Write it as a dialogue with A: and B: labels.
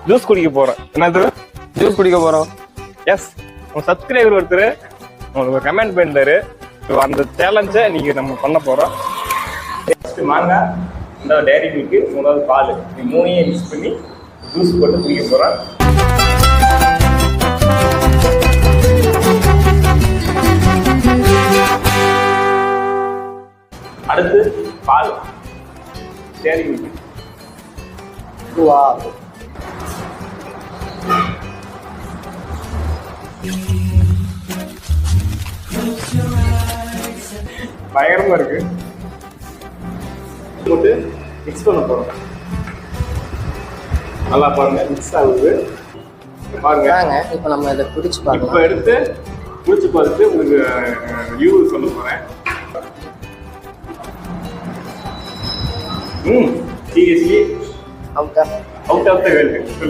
A: Juice குடிக்க போறோம். என்னது
B: ஜூஸ் குடிக்க போறோம்?
A: எஸ், உங்க சப்ஸ்கிரைபர் ஒருத்தர் உங்களுக்கு கமெண்ட் பண்ணிட்டாரு. அந்த சேலஞ்சை நீங்க நம்ம பண்ண போறோம். மாங்காய், இந்த டேரி மில்க், மூணாவது பால், இது மூணையும் மிக்ஸ் பண்ணி ஜூஸ் போட்டு குடிக்க போறோம். அடுத்து பால், டேரி மில்க். பயங்கரமா இருக்கு. போட்டு மிக்ஸ் பண்ண போறோம். நல்லா பாருங்க, மிக்ஸ் ஆகுது பாருங்க.
B: இப்போ நம்ம இதை குடிச்சு பார்க்கலாம்.
A: இப்போ எடுத்து குடிச்சு பார்த்துட்டு உங்களுக்கு ரிவ்யூ சொல்ல போறேன். Seriously
B: out of
A: the world.